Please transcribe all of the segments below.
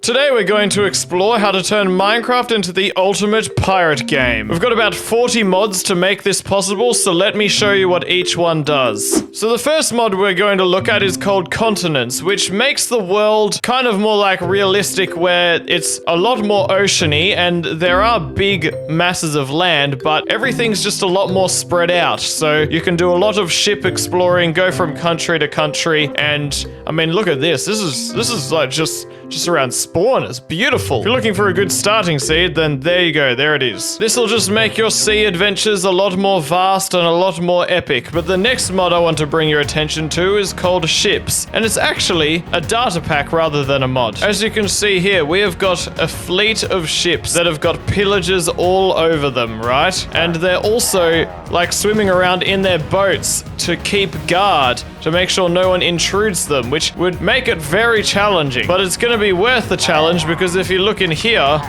Today we're going to explore how to turn Minecraft into the ultimate pirate game. We've got about 40 mods to make this possible, so let me show you what each one does. So the first mod we're going to look at is called Continents, which makes the world kind of more like realistic, where it's a lot more oceany and there are big masses of land, but everything's just a lot more spread out. So you can do a lot of ship exploring, go from country to country, and I mean, look at this. This is like just around spawn. It's beautiful. If you're looking for a good starting seed, then there you go. There it is. This will just make your sea adventures a lot more vast and a lot more epic. But the next mod I want to bring your attention to is called Ships. And it's actually a data pack rather than a mod. As you can see here, we have got a fleet of ships that have got pillagers all over them, right? And they're also like swimming around in their boats to keep guard, to make sure no one intrudes them, which would make it very challenging. But it's going to be worth the challenge, because if you look in here,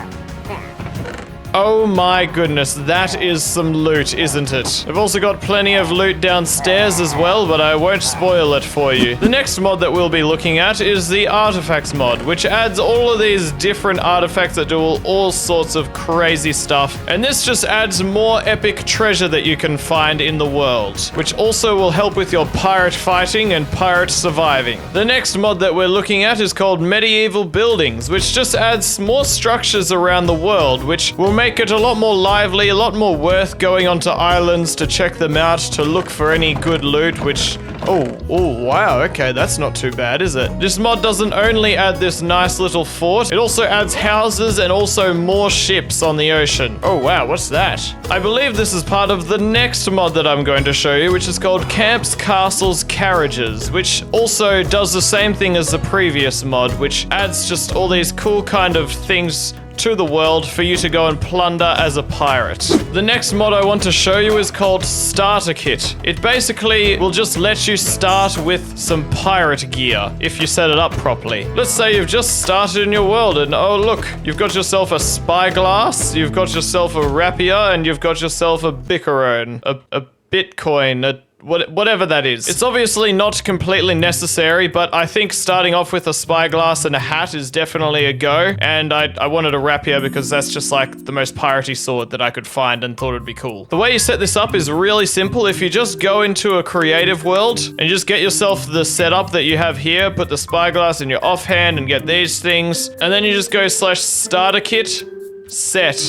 oh my goodness, that is some loot, isn't it? I've also got plenty of loot downstairs as well, but I won't spoil it for you. The next mod that we'll be looking at is the Artifacts mod, which adds all of these different artifacts that do all sorts of crazy stuff. And this just adds more epic treasure that you can find in the world, which also will help with your pirate fighting and pirate surviving. The next mod that we're looking at is called Medieval Buildings, which just adds more structures around the world, which will make it a lot more lively, a lot more worth going onto islands to check them out, to look for any good loot, which... Oh, wow, okay, that's not too bad, is it? This mod doesn't only add this nice little fort, it also adds houses and also more ships on the ocean. Oh, wow, what's that? I believe this is part of the next mod that I'm going to show you, which is called Camps, Castles, Carriages, which also does the same thing as the previous mod, which adds just all these cool kind of things to the world for you to go and plunder as a pirate. The next mod I want to show you is called Starter Kit. It basically will just let you start with some pirate gear if you set it up properly. Let's say you've just started in your world and oh look, you've got yourself a spyglass, you've got yourself a rapier, and you've got yourself a bicaron, a bitcoin, whatever that is. It's obviously not completely necessary, but I think starting off with a spyglass and a hat is definitely a go. And I wanted a rapier because that's just like the most piratey sword that I could find and thought it'd be cool. The way you set this up is really simple. If you just go into a creative world and just get yourself the setup that you have here, put the spyglass in your offhand and get these things, and then you just go /starter kit, set,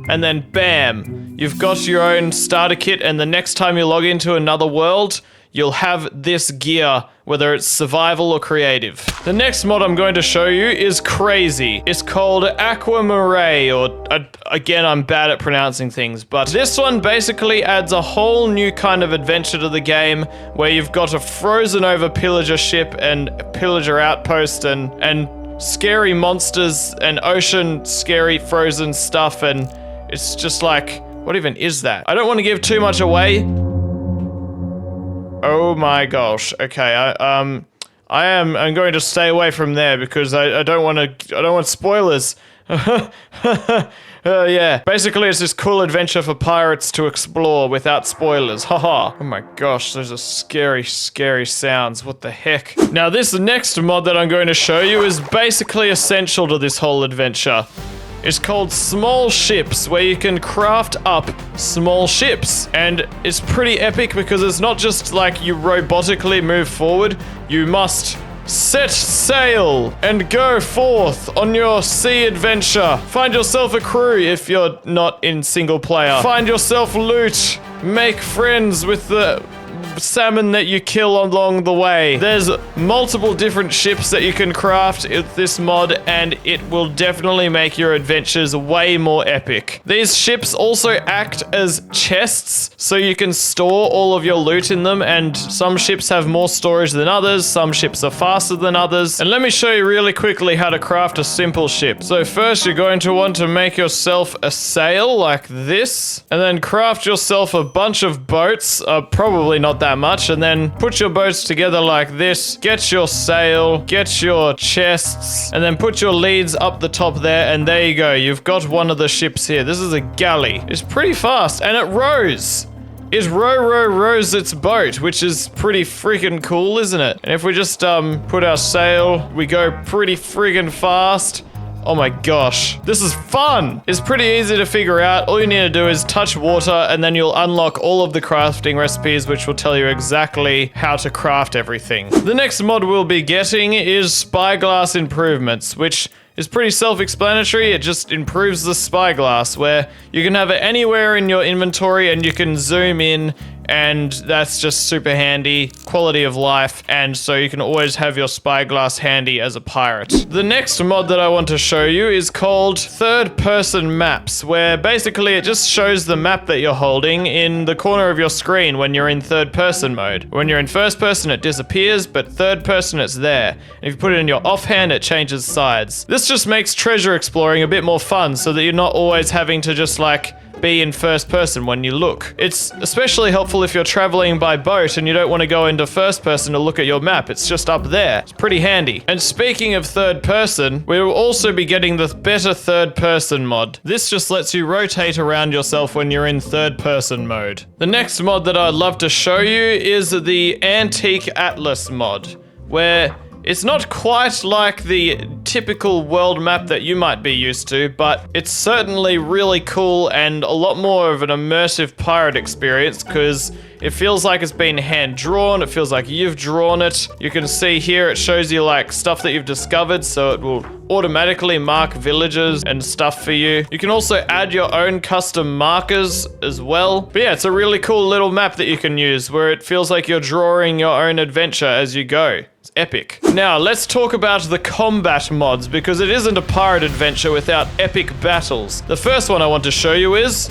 and then bam. You've got your own starter kit, and the next time you log into another world, you'll have this gear, whether it's survival or creative. The next mod I'm going to show you is crazy. It's called Aquamarine, or again, I'm bad at pronouncing things, but this one basically adds a whole new kind of adventure to the game, where you've got a frozen over pillager ship and pillager outpost and scary monsters and ocean scary frozen stuff, and it's just like, what even is that? I don't want to give too much away. Oh my gosh. Okay, I'm going to stay away from there because I don't want spoilers. Yeah. Basically, it's this cool adventure for pirates to explore without spoilers. Haha. Oh my gosh, those are scary, scary sounds. What the heck? Now, this next mod that I'm going to show you is basically essential to this whole adventure. It's called Small Ships, where you can craft up small ships. And it's pretty epic because it's not just like you robotically move forward. You must set sail and go forth on your sea adventure. Find yourself a crew if you're not in single player. Find yourself loot. Make friends with the salmon that you kill along the way. There's multiple different ships that you can craft with this mod, and it will definitely make your adventures way more epic. These ships also act as chests, so you can store all of your loot in them, and some ships have more storage than others, some ships are faster than others. And let me show you really quickly how to craft a simple ship. So first you're going to want to make yourself a sail like this, and then craft yourself a bunch of boats, probably not that much, and then put your boats together like this, get your sail, get your chests, and then put your leads up the top there, and there you go. You've got one of the ships here. This is a galley. It's pretty fast, and it rows. It rows its boat, which is pretty freaking cool, isn't it? And if we just put our sail, we go pretty freaking fast Oh my gosh. This is fun. It's pretty easy to figure out. All you need to do is touch water and then you'll unlock all of the crafting recipes, which will tell you exactly how to craft everything. The next mod we'll be getting is Spyglass Improvements, which is pretty self-explanatory. It just improves the spyglass, where you can have it anywhere in your inventory and you can zoom in, and that's just super handy, quality of life, and so you can always have your spyglass handy as a pirate. The next mod that I want to show you is called third-person maps, where basically it just shows the map that you're holding in the corner of your screen when you're in third-person mode. When you're in first person, it disappears, but third person, it's there. And if you put it in your offhand, it changes sides. This just makes treasure exploring a bit more fun, so that you're not always having to just like be in first person when you look. It's especially helpful if you're traveling by boat and you don't want to go into first person to look at your map. It's just up there. It's pretty handy. And speaking of third person, we will also be getting the better third person mod. This just lets you rotate around yourself when you're in third person mode. The next mod that I'd love to show you is the Antique Atlas mod, where it's not quite like the typical world map that you might be used to, but it's certainly really cool and a lot more of an immersive pirate experience, because it feels like it's been hand-drawn, it feels like you've drawn it. You can see here it shows you like stuff that you've discovered, so it will automatically mark villages and stuff for you. You can also add your own custom markers as well. But yeah, it's a really cool little map that you can use, where it feels like you're drawing your own adventure as you go. It's epic. Now, let's talk about the combat mods, because it isn't a pirate adventure without epic battles. The first one I want to show you is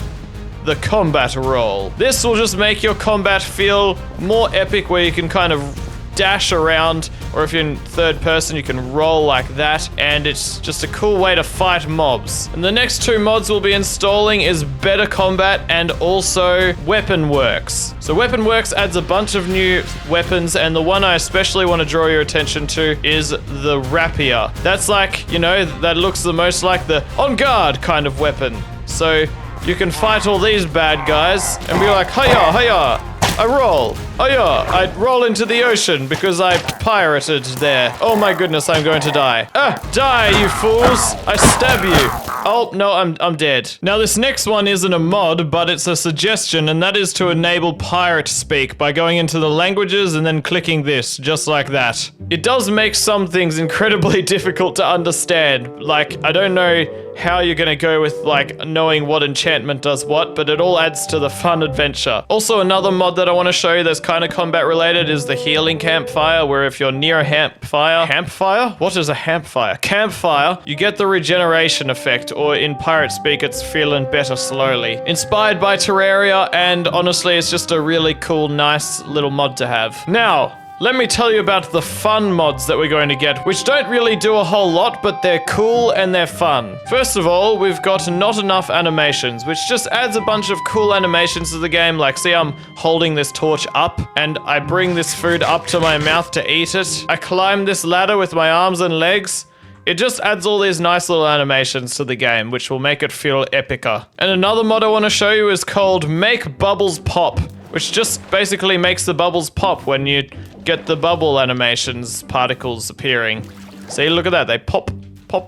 the combat roll. This will just make your combat feel more epic, where you can kind of dash around, or if you're in third person, you can roll like that, and it's just a cool way to fight mobs. And the next two mods we'll be installing is Better Combat and also Weapon Works. So Weapon Works adds a bunch of new weapons, and the one I especially want to draw your attention to is the rapier. That's like, you know, that looks the most like the on guard kind of weapon. So you can fight all these bad guys and be like, hiya, hiya. I roll. Oh yeah, I roll into the ocean because I pirated there. Oh my goodness, I'm going to die. Die, you fools. I stab you. Oh, no, I'm dead. Now, this next one isn't a mod, but it's a suggestion, and that is to enable pirate speak by going into the languages and then clicking this, just like that. It does make some things incredibly difficult to understand. Like, I don't know how you're gonna go with, like, knowing what enchantment does what, but it all adds to the fun adventure. Also, another mod that I want to show you that's kind of combat related is the healing campfire, where if you're near a campfire? What is a campfire, you get the regeneration effect, or in pirate speak, it's feeling better slowly. Inspired by Terraria, and honestly, it's just a really cool, nice little mod to have. Now, let me tell you about the fun mods that we're going to get, which don't really do a whole lot, but they're cool and they're fun. First of all, we've got not enough animations, which just adds a bunch of cool animations to the game. Like, see, I'm holding this torch up, and I bring this food up to my mouth to eat it. I climb this ladder with my arms and legs. It just adds all these nice little animations to the game, which will make it feel epicer. And another mod I want to show you is called Make Bubbles Pop, which just basically makes the bubbles pop when you get the bubble animations, particles appearing. See, look at that, they pop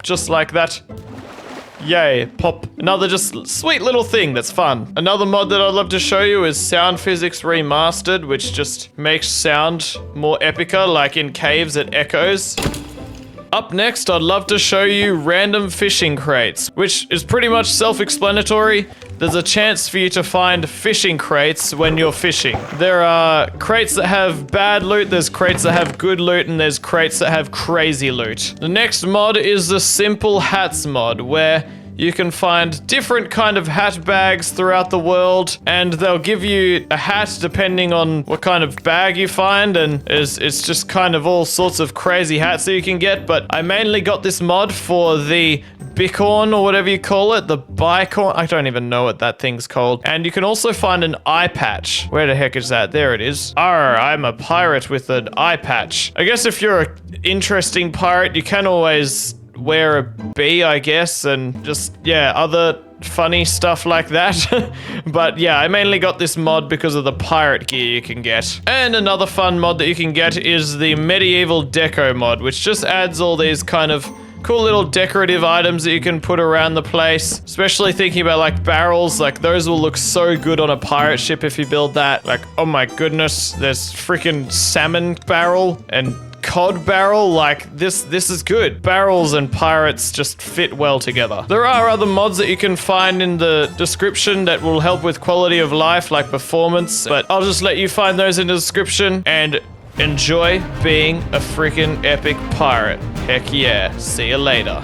just like that. Yay, pop. Another just sweet little thing that's fun. Another mod that I'd love to show you is Sound Physics Remastered, which just makes sound more epicer, like in caves it echoes. Up next, I'd love to show you random fishing crates, which is pretty much self-explanatory. There's a chance for you to find fishing crates when you're fishing. There are crates that have bad loot, there's crates that have good loot, and there's crates that have crazy loot. The next mod is the Simple Hats mod, where you can find different kind of hat bags throughout the world, and they'll give you a hat depending on what kind of bag you find, and it's just kind of all sorts of crazy hats that you can get. But I mainly got this mod for the bicorn, or whatever you call it, the bicorn. I don't even know what that thing's called. And you can also find an eye patch. Where the heck is that? There it is. Arr, I'm a pirate with an eye patch. I guess if you're an interesting pirate, you can always wear a bee, I guess, and just, yeah, other funny stuff like that. But yeah, I mainly got this mod because of the pirate gear you can get. And another fun mod that you can get is the Medieval Deco mod, which just adds all these kind of Cool little decorative items that you can put around the place. Especially thinking about like barrels, like those will look so good on a pirate ship if you build that. Like, oh my goodness, there's freaking salmon barrel and cod barrel. Like this is good. Barrels and pirates just fit well together. There are other mods that you can find in the description that will help with quality of life, like performance, but I'll just let you find those in the description and enjoy being a freaking epic pirate. Heck yeah. See you later.